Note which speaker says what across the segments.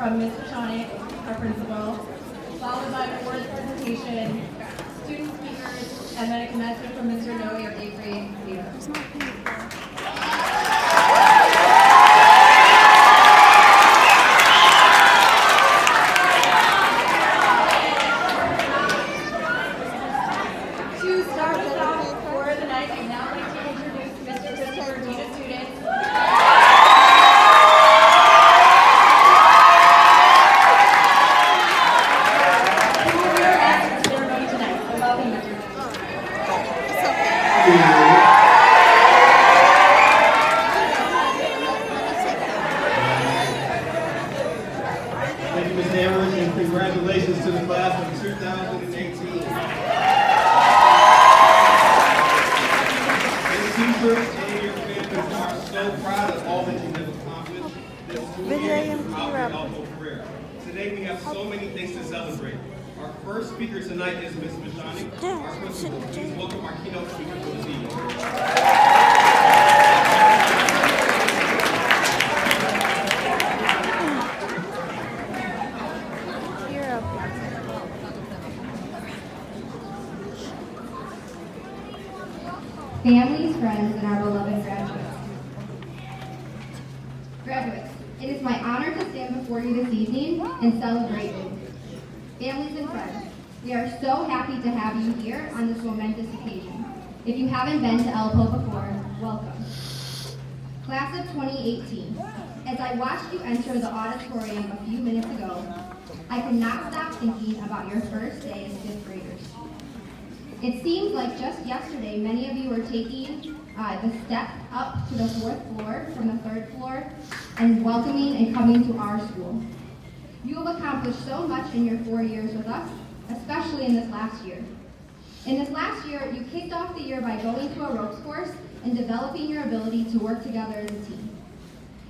Speaker 1: from Ms. Pashonic, our principal, followed by an awards presentation, student speakers, and then a commencement from Mr. Noe, our 8th grade leader.
Speaker 2: Congratulations to the class of 2018. Your teachers and your families are so proud of all that you have accomplished this school year and throughout your Elko career. Today we have so many things to celebrate. Our first speaker tonight is Ms. Mashani, our principal. Please welcome our keynote speaker for this evening.
Speaker 3: Families, friends, and our beloved graduates. Graduates, it is my honor to stand before you this evening and celebrate you. Families and friends, we are so happy to have you here on this momentous occasion. If you haven't been to Elko before, welcome. Class of 2018, as I watched you enter the auditorium a few minutes ago, I could not stop thinking about your first day as fifth graders. It seems like just yesterday, many of you were taking the step up to the fourth floor from the third floor and welcoming and coming to our school. You have accomplished so much in your 4 years with us, especially in this last year. In this last year, you kicked off the year by going to a ropes course and developing your ability to work together as a team.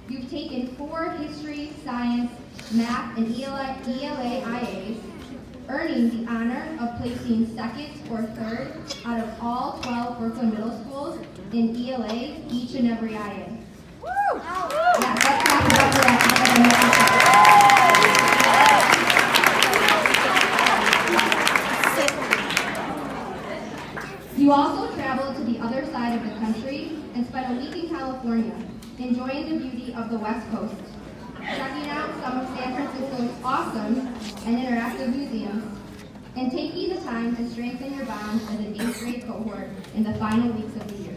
Speaker 3: You've taken 4 history, science, math, and ELA IAs, earning the honor of placing second or third out of all 12 Brooklyn middle schools in ELA each and every IA. Woo! Yeah, let's clap it up for that. You also traveled to the other side of the country and spent a week in California, enjoying the beauty of the West Coast, checking out some of San Francisco's awesome and interactive museums, and taking the time to strengthen your bonds as an 8th grade cohort in the final weeks of the year.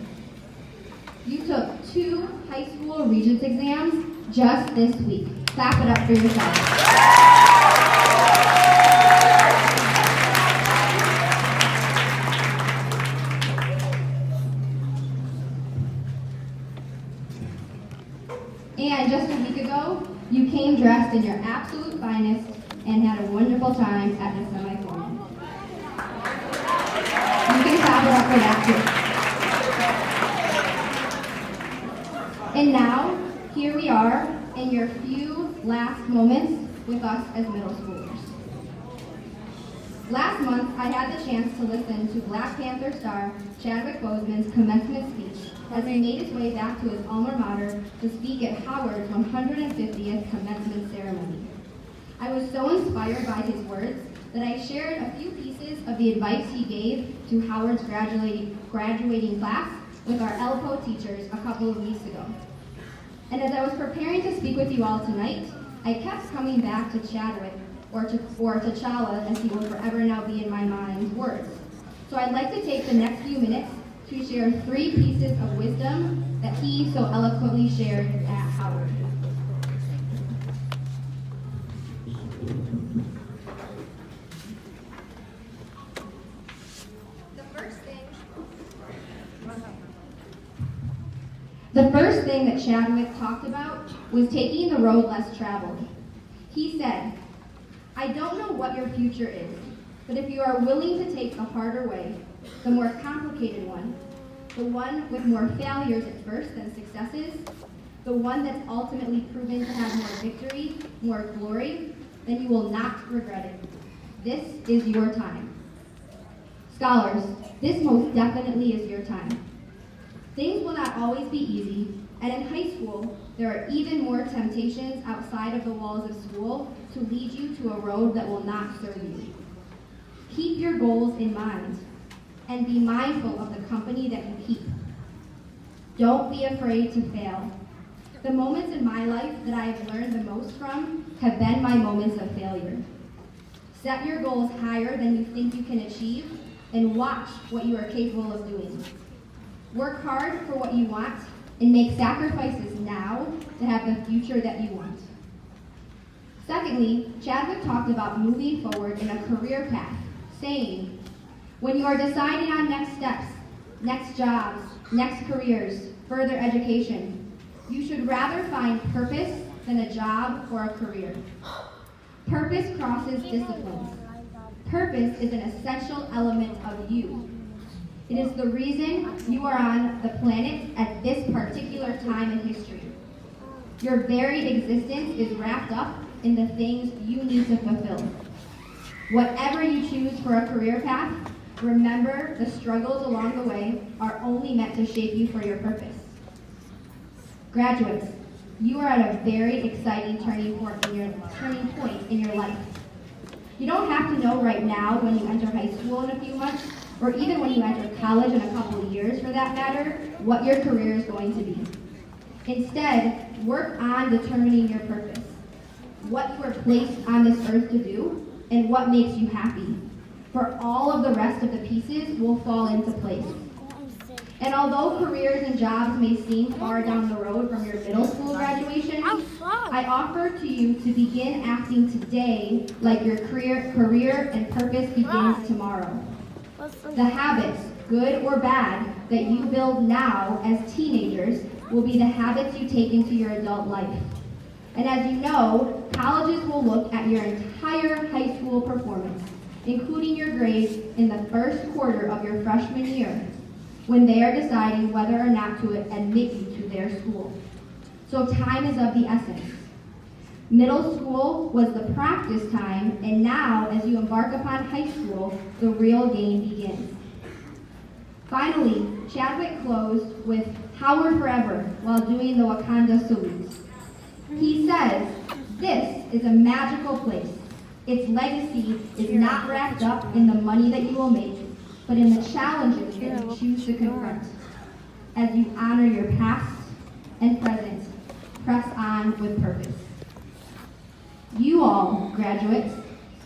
Speaker 3: You took 2 high school Regents exams just this week. Clap it up for yourself. And just a week ago, you came dressed in your absolute finest and had a wonderful time at the semifinal. You can clap it up for that too. And now, here we are in your few last moments with us as middle schoolers. Last month, I had the chance to listen to Black Panther star Chadwick Boseman's commencement speech as he made his way back to his alma mater to speak at Howard's 150th commencement ceremony. I was so inspired by his words that I shared a few pieces of the advice he gave to Howard's graduating class with our Elko teachers a couple of weeks ago. And as I was preparing to speak with you all tonight, I kept coming back to Chadwick, or T'Challa, as he will forever now be in my mind's words. So I'd like to take the next few minutes to share 3 pieces of wisdom that he so eloquently shared at Howard. The first thing that Chadwick talked about was taking the road less traveled. He said, "I don't know what your future is, but if you are willing to take the harder way, the more complicated one, the one with more failures at first than successes, the one that's ultimately proven to have more victory, more glory, then you will not regret it. This is your time." Scholars, this most definitely is your time. Things will not always be easy, and in high school, there are even more temptations outside of the walls of school to lead you to a road that will not serve you. Keep your goals in mind, and be mindful of the company that you keep. Don't be afraid to fail. The moments in my life that I have learned the most from have been my moments of failure. Set your goals higher than you think you can achieve, and watch what you are capable of doing. Work hard for what you want, and make sacrifices now to have the future that you want. Secondly, Chadwick talked about moving forward in a career path, saying, when you are deciding on next steps, next jobs, next careers, further education, you should rather find purpose than a job or a career. Purpose crosses disciplines. Purpose is an essential element of you. It is the reason you are on the planet at this particular time in history. Your very existence is wrapped up in the things you need to fulfill. Whatever you choose for a career path, remember the struggles along the way are only meant to shape you for your purpose. Graduates, you are at a very exciting turning point in your life. You don't have to know right now when you enter high school in a few months, or even when you enter college in a couple of years for that matter, what your career is going to be. Instead, work on determining your purpose, what you are placed on this earth to do, and what makes you happy. For all of the rest of the pieces will fall into place. And although careers and jobs may seem far down the road from your middle school graduation, I offer to you to begin acting today like your career and purpose begins tomorrow. The habits, good or bad, that you build now as teenagers will be the habits you take into your adult life. And as you know, colleges will look at your entire high school performance, including your grades in the first quarter of your freshman year, when they are deciding whether or not to admit you to their school. So time is of the essence. Middle school was the practice time, and now, as you embark upon high school, the real game begins. Finally, Chadwick closed with Howard Forever while doing the Wakanda salute. He says, "This is a magical place. Its legacy is not wrapped up in the money that you will make, but in the challenges that you choose to confront. As you honor your past and present, press on with purpose." You all, graduates,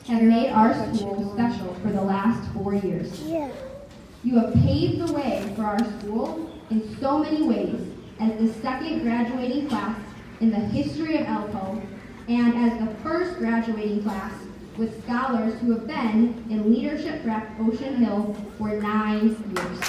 Speaker 3: have made our school special for the last 4 years. You have paved the way for our school in so many ways as the second graduating class in the history of ELPO and as the first graduating class with scholars who have been in leadership for Ocean Hill for 9 years.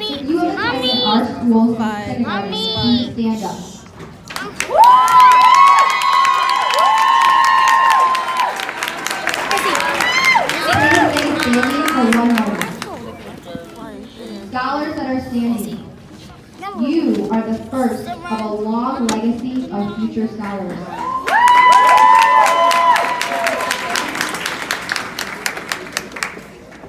Speaker 3: If you have attended our school since kindergarten, please stand up. Please stay standing for 1 moment. Scholars that are standing, you are the first of a long legacy of future scholars.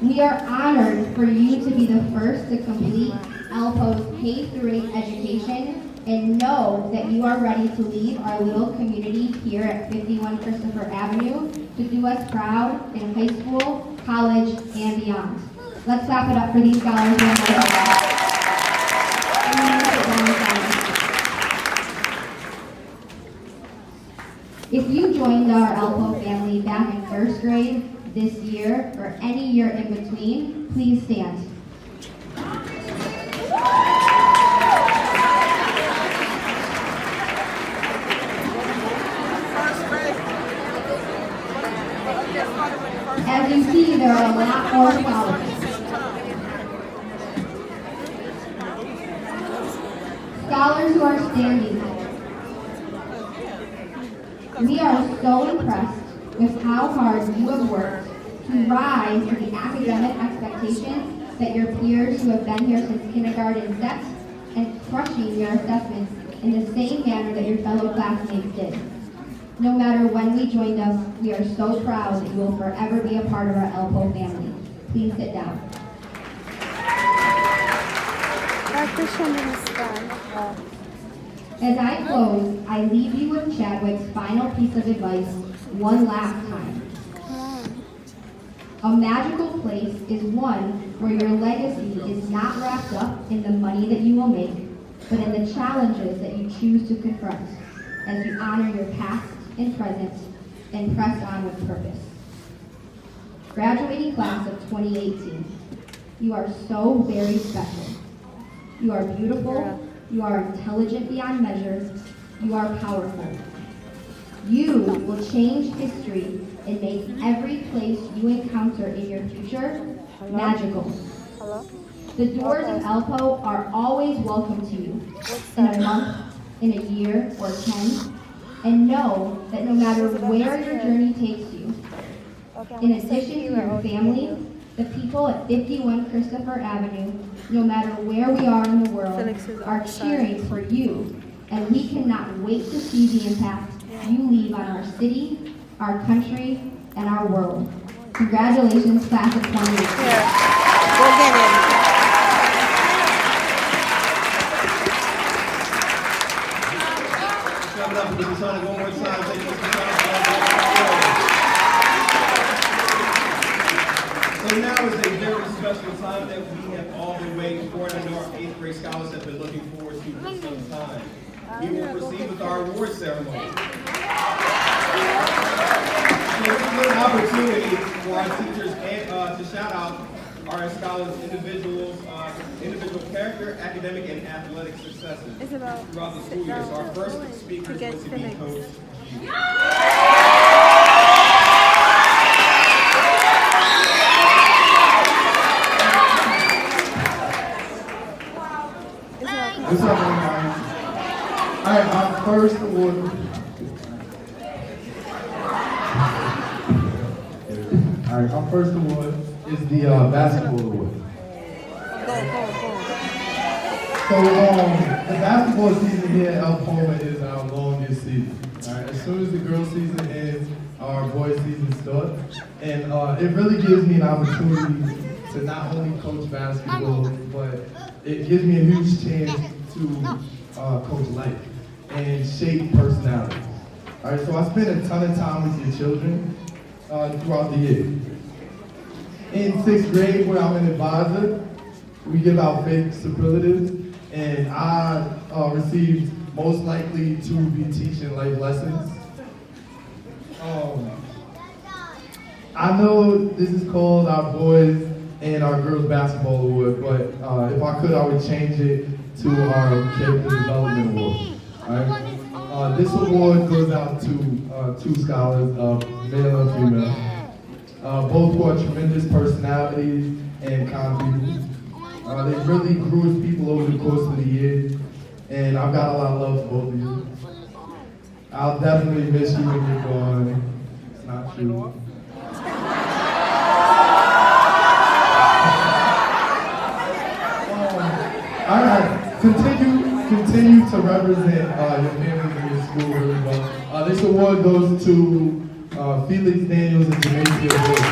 Speaker 3: We are honored for you to be the first to complete ELPO's K-8 education and know that you are ready to leave our little community here at 51 Christopher Avenue to do us proud in high school, college, and beyond. Let's clap it up for these scholars. If you joined our ELPO family back in first grade, this year, or any year in between, please stand. As you see, there are a lot more scholars. Scholars who are standing. We are so impressed with how hard you have worked to rise to the academic expectations that your peers who have been here since kindergarten set and crushing your assessments in the same manner that your fellow classmates did. No matter when we joined us, we are so proud that you will forever be a part of our ELPO family. Please sit down. As I close, I leave you with Chadwick's final piece of advice one last time. A magical place is one where your legacy is not wrapped up in the money that you will make, but in the challenges that you choose to confront as you honor your past and present and press on with purpose. Graduating class of 2018, you are so very special. You are beautiful, you are intelligent beyond measure, you are powerful. You will change history and make every place you encounter in your future magical. The doors of Alpo are always welcome to you in a month, in a year, or 10. And know that no matter where your journey takes you, in addition to your family, the people at 51 Christopher Avenue, no matter where we are in the world, are cheering for you. And we cannot wait to see the impact you leave on our city, our country, and our world. Congratulations, class of 2018.
Speaker 4: Go get it.
Speaker 2: Clap it up for Mr. Sonic one more time. Thank you, Mr. Sonic. So now is a very special time that we have all been waiting for, and I know our 8th grade scholars have been looking forward to for some time. We will proceed with our award ceremony. So this is an opportunity for our teachers to shout out our scholars' individual character, academic, and athletic successes throughout the school year. So our first speaker is going to be Coach G.
Speaker 5: What's up, everybody? All right, our first award. All right, our first award is the basketball award. So the basketball season here at Alpoma is our longest season. All right, as soon as the girls' season ends, our boys' season starts, and it really gives me an opportunity to not only coach basketball, but it gives me a huge chance to coach life and shape personality. All right, so I spend a ton of time with your children throughout the year. In 6th grade, where I'm an advisor, we give out fake superlatives, and I received most likely to be teaching life lessons. I know this is called our boys and our girls basketball award, but if I could, I would change it to our character development award. All right? This award goes out to 2 scholars, male and female, both who are tremendous personalities and kind people. They really grew as people over the course of the year, and I've got a lot of love for both of you. I'll definitely miss you when you're gone. It's not true. All right, continue to represent your families and your school really well. This award goes to Felix Daniels and Jamacia Wood.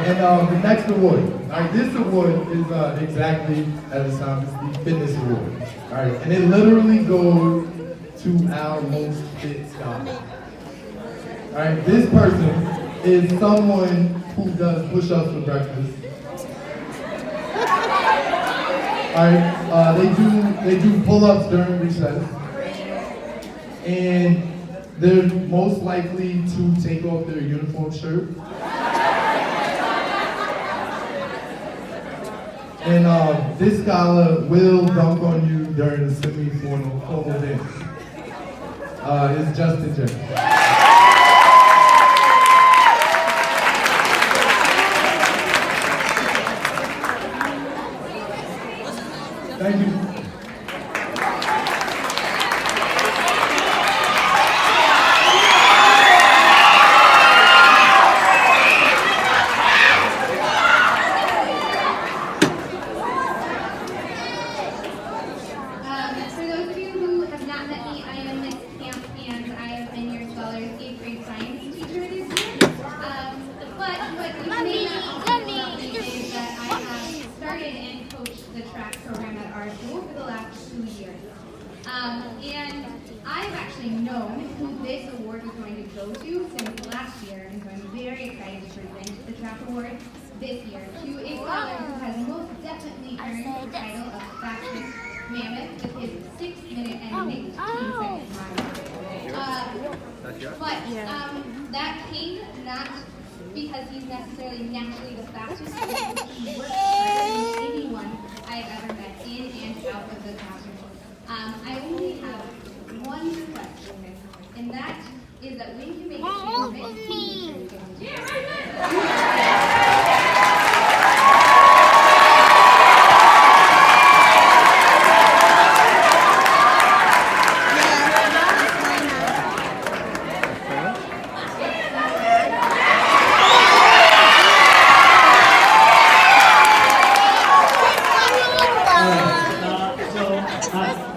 Speaker 5: And the next award, all right, this award is exactly as it sounds, it's the fitness award. All right, and it literally goes to our most fit scholar. All right, this person is someone who does push-ups for breakfast. All right, they do pull-ups during recess, and they're most likely to take off their uniform shirt. And this scholar will dunk on you during the semi-formal dance. It's Justin James. Thank you.
Speaker 3: For those of you who have not met me, I am Miss Camp, and I have been your scholars 8th grade science teacher this year. But what you may not also know about me is that I have started and coached the track program at our school for the last 2 years. And I've actually known who this award was going to go to since last year, and so I'm very excited to present the track award this year to a scholar who has most definitely earned the title of fastest mammoth with his 6-minute and 18-second mile. That came not because he's necessarily naturally the fastest, but because he works harder than anyone I have ever met in and out of the classroom. I only have one request, and that is that when you make it to your next team,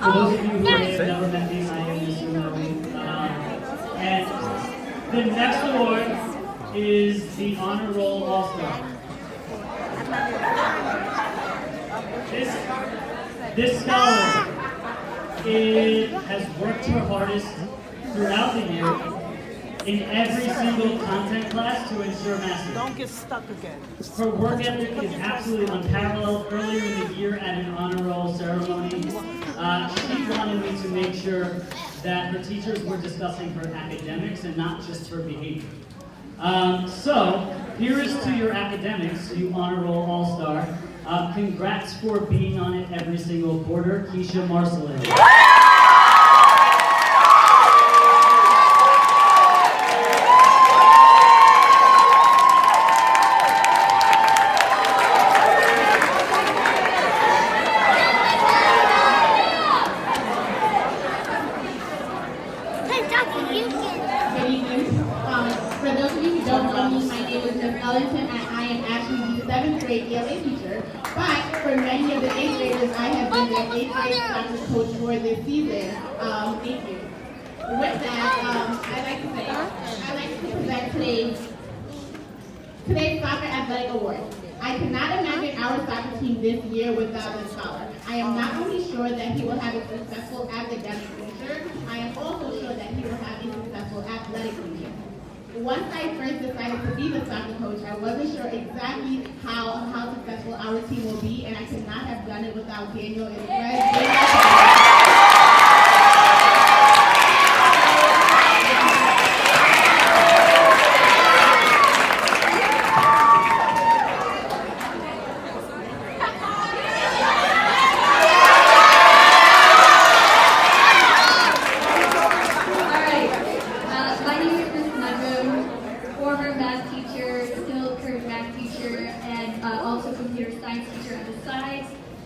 Speaker 6: For those of you who have never met me, I am Mr. Murray. And the next award is the Honor Roll All-Star. This scholar has worked her hardest throughout the year in every single content class to ensure mastery.
Speaker 4: Don't get stuck again.
Speaker 6: Her work ethic is absolutely unparalleled. Earlier in the year at an honor roll ceremony, she wanted me to make sure that her teachers were discussing her academics and not just her behavior. So, here is to your academics, you honor roll all-star. Congrats for being on it every single quarter, Keisha Marcelin.
Speaker 7: Good evening. For those of you who don't know me, my name is Ms. Ellington, and I am actually the 7th grade ELA teacher. But for many of the 8th graders, I have been their 8th grade soccer coach for this season. Thank you. With that, I'd like to present today's Soccer Athletic Award. I cannot imagine our soccer team this year without this scholar. I am not only sure that he will have a successful academic future, I am also sure that he will have a successful athletic future. Once I first decided to be the soccer coach, I wasn't sure exactly how successful our team will be, and I could not have done it without Daniel and Fred.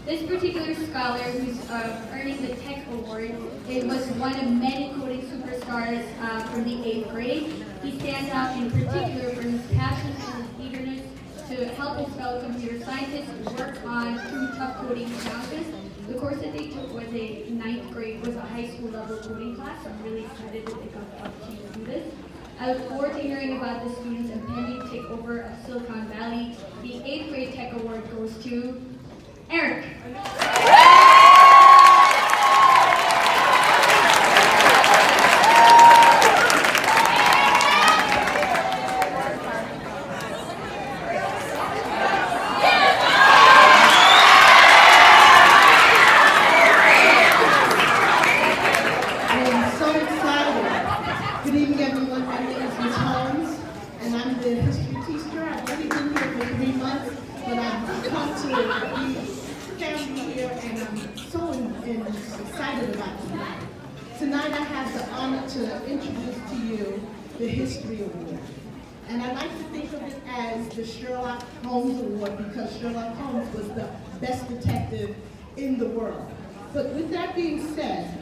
Speaker 3: This particular scholar, who's earning the Tech Award, it was one of many coding superstars from the 8th grade. He stands out in particular for his passion and his eagerness to help his fellow computer scientists work on true tough coding challenges. The course that they took was a high school level coding class, so I'm really excited that they got the opportunity to do this. I look forward to hearing about the students' impending takeover of Silicon Valley. The 8th grade Tech Award goes to Eric.
Speaker 8: Good evening, everyone. My name is Ms. Holmes, and I'm the history teacher. I've only been here for 3 months, but I've come to be family here, and I'm so excited about tonight. Tonight, I have the honor to introduce to you the History Award. And I like to think of it as the Sherlock Holmes Award because Sherlock Holmes was the best detective in the world. But with that being said,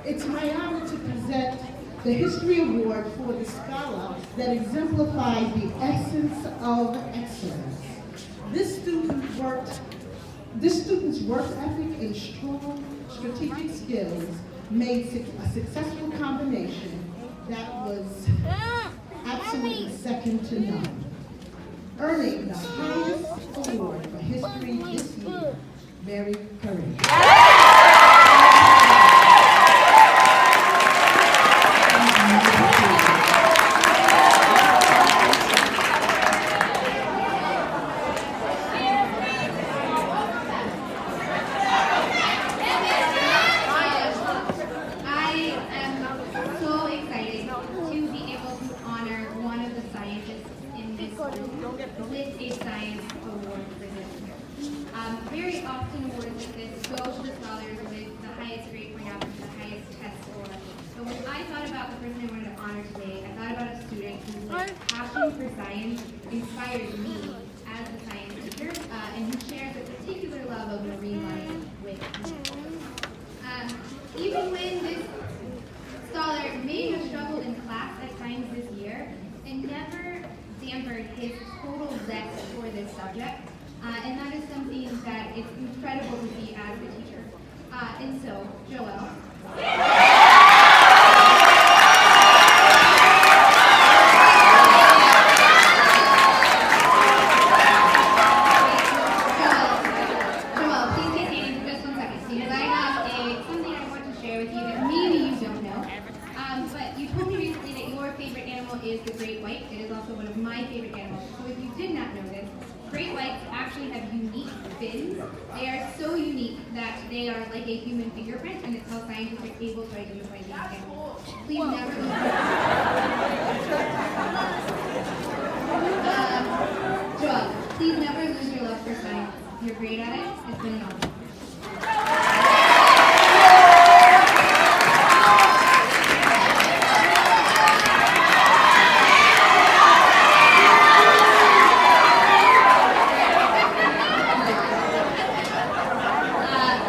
Speaker 8: it's my honor to present the History Award for the scholar that exemplified the essence of excellence. This student's work ethic and strong strategic skills made a successful combination that was absolutely second to none, earning the highest award for history this year, Mary Curry.
Speaker 3: With a science award for this year. Very often awards like this go to the love for science inspires me as a science teacher, and who shares a particular love of marine life with me. Even when this scholar may have struggled in class at times this year, and never dampened his total zest for this subject, and that is something that it's incredible to see as a teacher. And so, Joel. Is the great white. It is also one of my favorite animals. So if you did not know this, great whites actually have unique fins. They are so unique that they are like a human fingerprint, and it's how scientists are able to identify these animals. Please never lose Joel, please never lose your love for science. You're great at it. It's been an honor.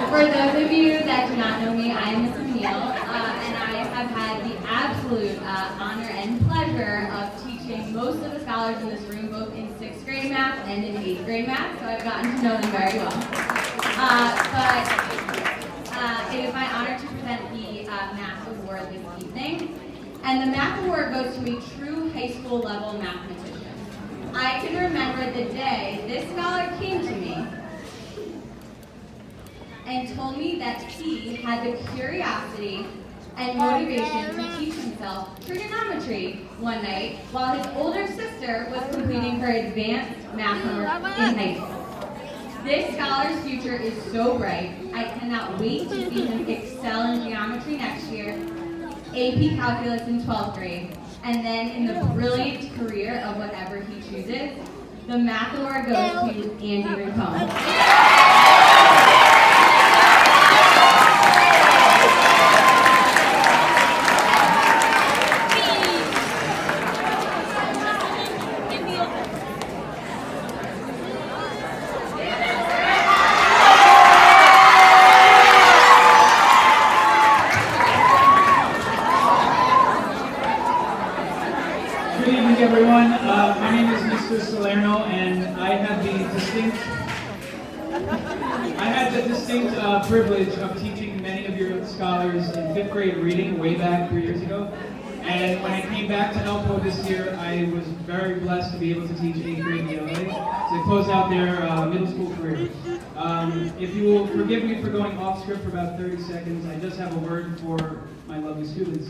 Speaker 1: For those of you that do not know me, I am Miss O'Neill, and I have had the absolute honor and pleasure of teaching most of the scholars in this room, both in 6th grade math and in 8th grade math, so I've gotten to know them very well. But it is my honor to present the Math Award this evening, and the Math Award goes to a true high school level mathematician. I can remember the day this scholar came to me and told me that he had the curiosity and motivation to teach himself trigonometry one night while his older sister was completing her advanced math homework in high school. This scholar's future is so bright, I cannot wait to see him excel in geometry next year, AP Calculus in 12th grade, and then in the brilliant career of whatever he chooses. The Math Award goes to Andy Rincon.
Speaker 9: Good evening, everyone. My name is Mr. Salerno, and I had the distinct privilege of teaching many of your scholars in 5th grade reading way back 3 years ago. And when I came back to ELPO this year, I was very blessed to be able to teach 8th grade ELA to close out their middle school career. If you will forgive me for going off script for about 30 seconds, I just have a word for my lovely students.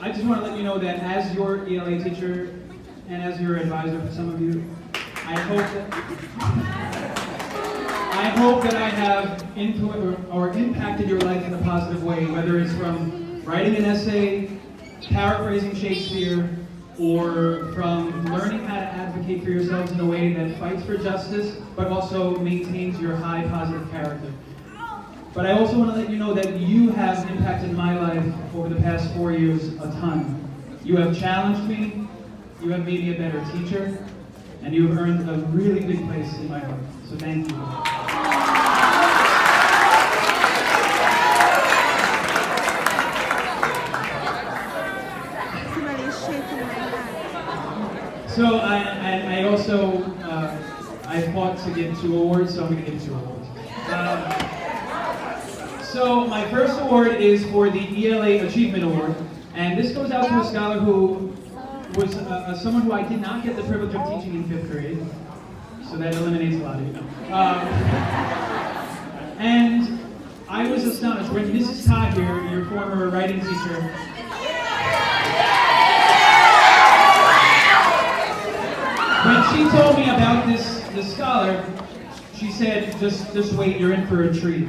Speaker 9: I just want to let you know that as your ELA teacher and as your advisor for some of you, I hope that I have influenced or impacted your life in a positive way, whether it's from writing an essay, paraphrasing Shakespeare, or from learning how to advocate for yourselves in a way that fights for justice, but also maintains your high positive character. But I also want to let you know that you have impacted my life over the past 4 years a ton. You have challenged me, you have made me a better teacher, and you have earned a really big place in my heart. So thank you. So I also, I fought to get 2 awards, so I'm going to give 2 awards. So my first award is for the ELA Achievement Award, and this goes out to a scholar who was someone who I did not get the privilege of teaching in 5th grade, so that eliminates a lot of you. And I was astonished when Mrs. Todd here, your former writing teacher, when she told me about this scholar, she said, just wait, you're in for a treat.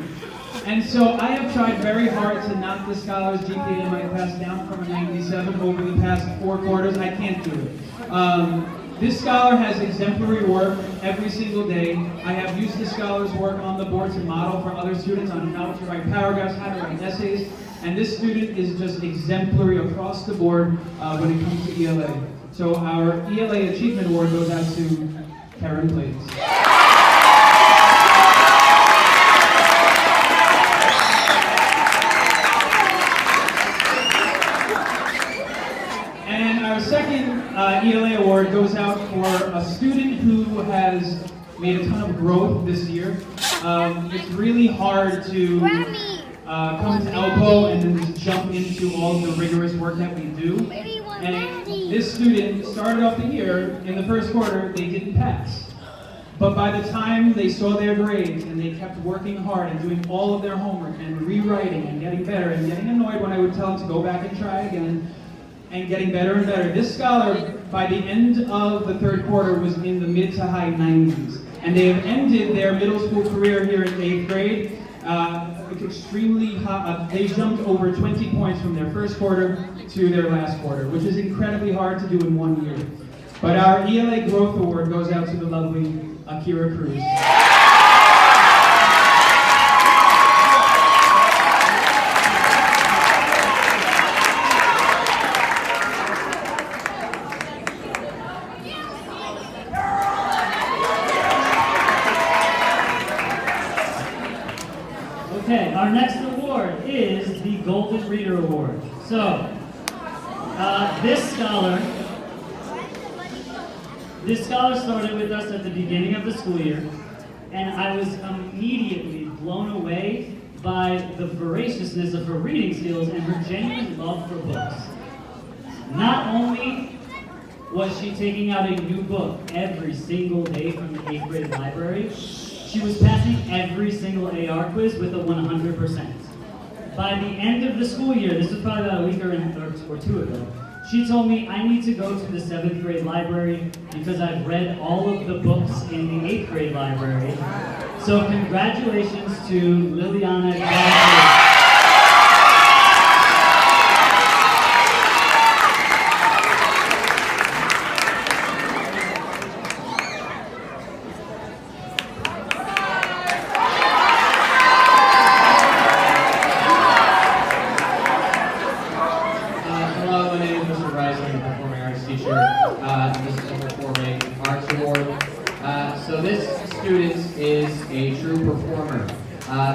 Speaker 9: And so I have tried very hard to knock the scholar's GPA in my class down from a 97 over the past 4 quarters. I can't do it. This scholar has exemplary work every single day. I have used the scholar's work on the board to model for other students on how to write paragraphs, how to write essays. And this student is just exemplary across the board when it comes to ELA. So our ELA Achievement Award goes out to Karen Blades. And our second ELA award goes out for a student who has made a ton of growth this year. It's really hard to come to ELPO and then just jump into all the rigorous work that we do. And this student started off the year, in the first quarter, they didn't pass. But by the time they saw their grades and they kept working hard and doing all of their homework and rewriting and getting better and getting annoyed when I would tell them to go back and try again and getting better and better. This scholar, by the end of the third quarter, was in the mid to high 90s. And they have ended their middle school career here in 8th grade. Extremely hot. They jumped over 20 points from their first quarter to their last quarter, which is incredibly hard to do in 1 year. But our ELA Growth Award goes out to the lovely Akira Cruz.
Speaker 6: Okay, our next award is the Golden Reader Award. So, this scholar started with us at the beginning of the school year, and I was immediately blown away by the voraciousness of her reading skills and her genuine love for books. Not only was she taking out a new book every single day from the 8th grade library, she was passing every single AR quiz with a 100%. By the end of the school year, this was probably about a week or two ago, she told me I need to go to the 7th grade library because I've read all of the books in the 8th grade library. So congratulations to Liliana Gallagher.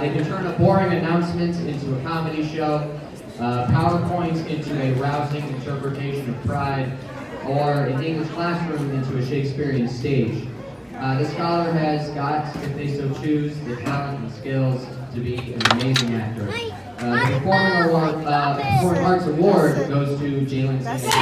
Speaker 10: They can turn a boring announcement into a comedy show, PowerPoint into a rousing interpretation of pride, or an English classroom into a Shakespearean stage. The scholar has got, if they so choose, the talent and skills to be an amazing actor. The Performing Arts Award goes to Jalen St.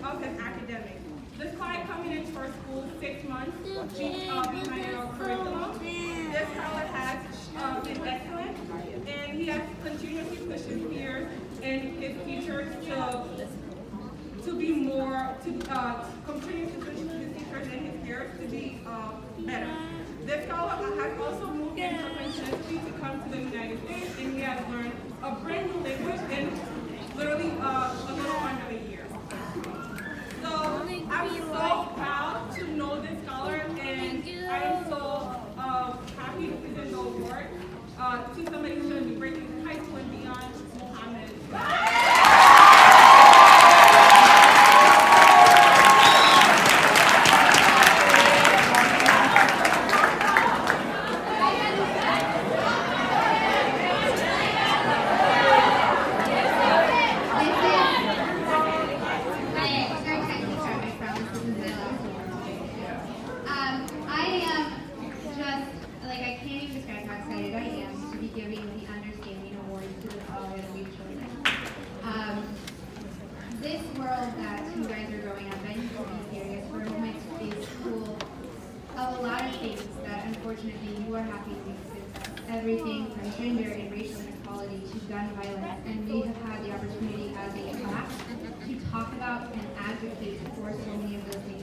Speaker 7: of his academics. This client coming into our school 6 months behind our curriculum. This scholar has been excellent, and he has continuously pushed his peers and his teachers to be more, to continue to push his teachers and his peers to be better. This scholar has also moved internationally to come to the United States, and he has learned a brand new language in literally a little under a year. So I'm so proud to know this scholar, and I am so happy to present the award to somebody who's going to be breaking high school and beyond, Mohammed.
Speaker 3: gun violence, and we have had the opportunity as a class to talk about and advocate for so many of those things.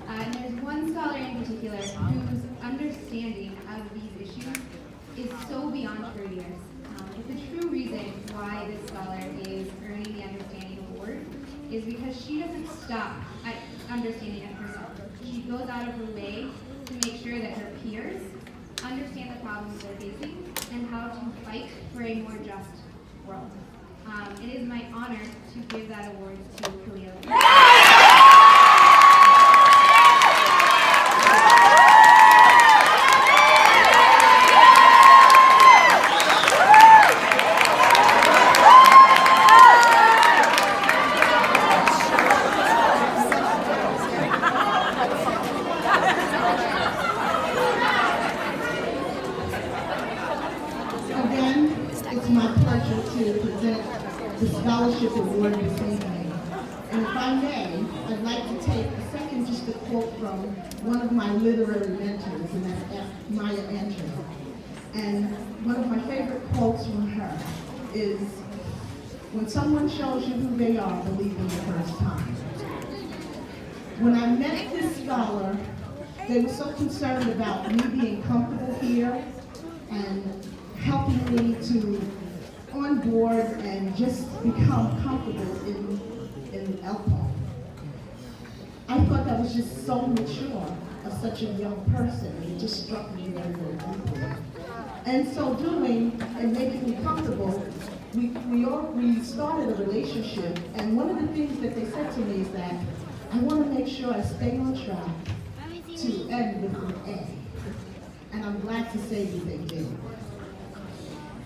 Speaker 3: And there's one scholar in particular whose understanding of these issues is so beyond her years. It's a true reason why this scholar is earning the Understanding Award is because she doesn't stop at understanding it herself. She goes out of her way to make sure that her peers understand the problems they're facing and how to fight for a more just world. It is my honor to give that award to Kalia.
Speaker 8: Again, it's my pleasure to present the Scholarship Award this evening. And if I may, I'd like to take a second just to quote from one of my literary mentors, and that's Maya Angelou. And one of my favorite quotes from her is, "When someone shows you who they are, believe them the first time." When I met this scholar, they were so concerned about me being comfortable here and helping me to on board and just become comfortable in ELPO. I thought that was just so mature of such a young person. It just struck me very, very deeply. And so doing and making me comfortable, we started a relationship, and one of the things that they said to me is that I want to make sure I stay on track to end with an A. And I'm glad to say that they did.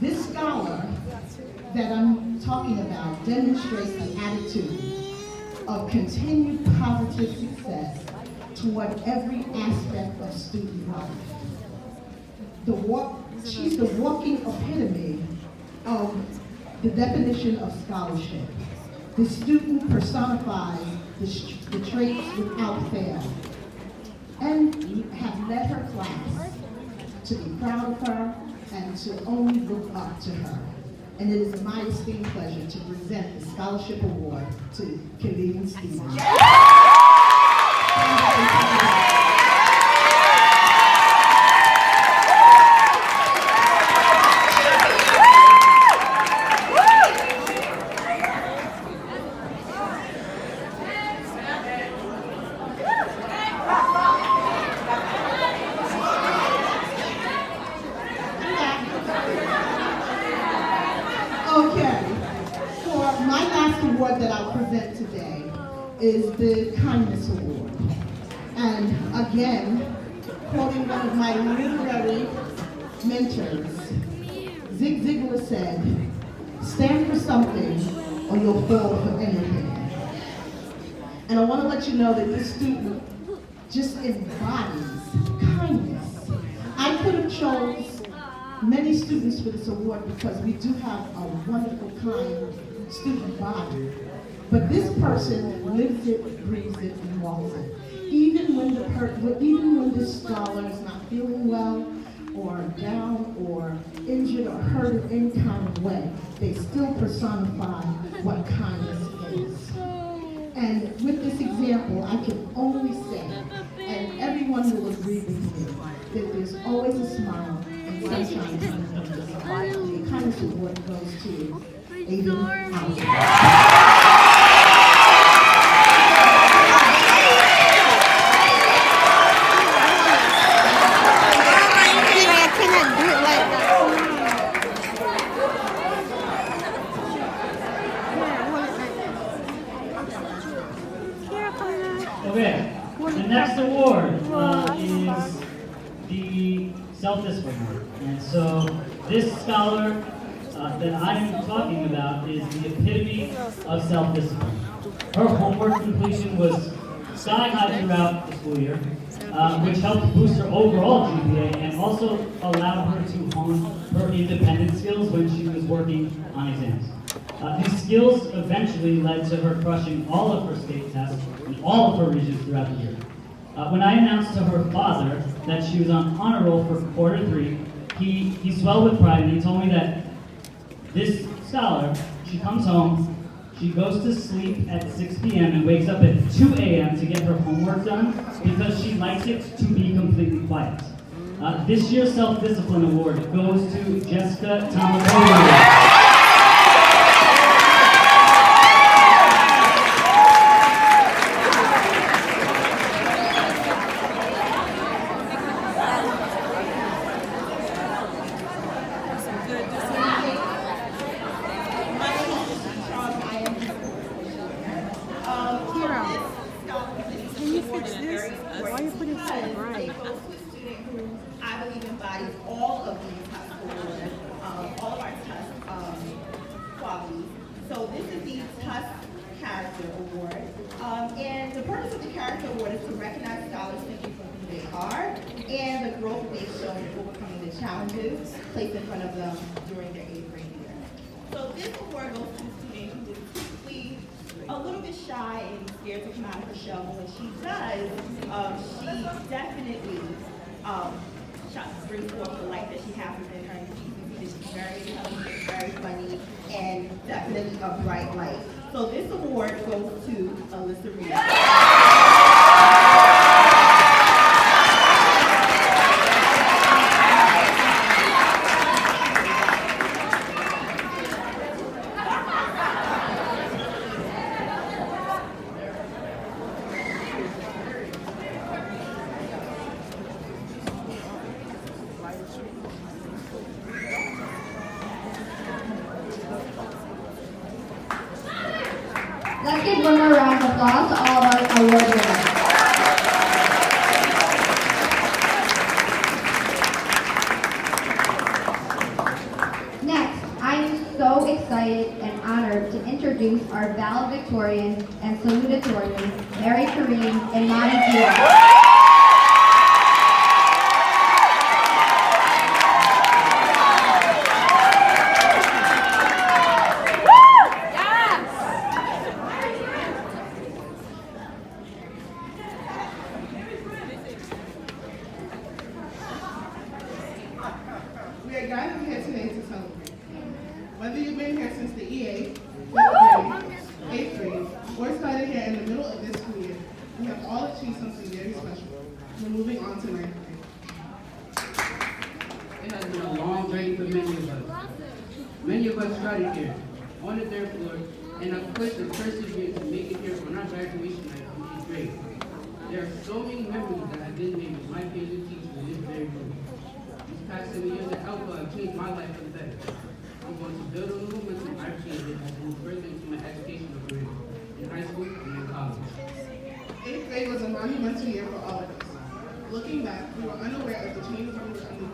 Speaker 8: This scholar that I'm talking about demonstrates the attitude of continued positive success toward every aspect of student life. She's the walking epitome of the definition of scholarship. The student personifies the traits without fail, and have led her class to be proud of her and to only look up to her. And it is my esteemed pleasure to present the Scholarship Award to Kalia Stevens. Okay, for my last award that I'll present today is the Kindness Award. And again, quoting one of my literary mentors, Zig Ziglar said, "Stand for something or you'll fall for anything." And I want to let you know that this student just embodies kindness. I could have chose many students for this award because we do have a wonderful, kind student body. But this person lives it, breathes it, and walks it. Even when this scholar is not feeling well, or down, or injured, or hurt in any kind of way, they still personify what kindness is. And with this example, I can only say, and everyone will agree with me, that there's always a smile and sunshine coming from this life. The Kindness Award goes to Aiden Houser.
Speaker 6: Okay, the next award is the Self-Discipline Award. And so this scholar that I'm talking about is the epitome of self-discipline. Her homework completion was sky high throughout the school year, which helped boost her overall GPA and also allowed her to hone her independent skills when she was working on exams. These skills eventually led to her crushing all of her state tests in all of her regions throughout the year. When I announced to her father that she was on honor roll for quarter 3, he swelled with pride and he told me that This scholar, she comes home, she goes to sleep at 6 p.m. and wakes up at 2 a.m. to get her homework done because she likes it to be completely quiet. This year's Self-Discipline Award goes to Jessica Tomakovic.
Speaker 7: I believe embodies all of these awards, all of our TUS qualities. So this is the TUS Character Award. And the purpose of the Character Award is to recognize scholars simply for who they are and the growth they've shown in overcoming the challenges placed in front of them during their 8th grade year. So this award goes to a student who is typically a little bit shy and scared to come out of her shell, but when she does, she definitely brings forth the light that she has within her. And you can see that she's very intelligent, very funny, and definitely a bright light. So this award goes to Alyssa Reed.
Speaker 3: Let's give one more round of applause to all of our award winners. Next, I'm so excited and honored to introduce our valedictorian and salutatorian, Mary Kareem and Monty Gill.
Speaker 8: We are gathered here today to celebrate. Whether you've been here since the EA, 5th grade, 8th grade, or started here in the middle of this school year, we have all achieved something very special. We're moving on to 9th grade.
Speaker 11: It has been a long journey for many of us. Many of us started here, on the 3rd floor, and have pushed and persevered to make it here on our graduation night in 8th grade. There are so many memories that have been made with my favorite teacher in this very room. These past 7 years at Alpha have changed my life for the better. I'm going to build on the momentum I've created as I move further into my educational career, in high school and in college.
Speaker 8: 8th grade was a monumental year for all of us. Looking back, we were unaware of the changes we were undergoing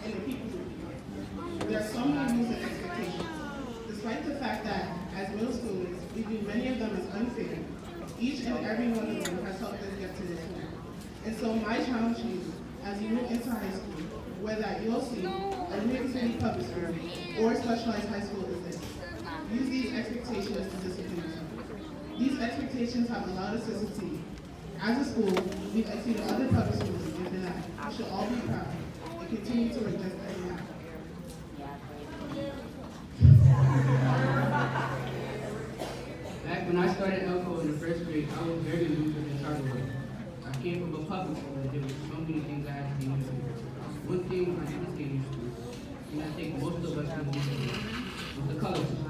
Speaker 8: and the people we were. There are so many rules and expectations. Despite the fact that, as middle schoolers, we view many of them as unfair, each and every one of them has helped us get to this point. And so my challenge to you, as you move into high school, whether at ULC, a New York City public school, or specialized high school is this. Use these expectations to discipline yourself. These expectations have allowed us to succeed. As a school, we've exceeded other public schools in denial. We should all be proud and continue to work just as we have.
Speaker 11: Back when I started Elko in the 1st grade, I was very new to the charter work. I came from a public school and there were so many things I had to be used to. One thing I didn't get used to, and I think most of us didn't used to, was the color system.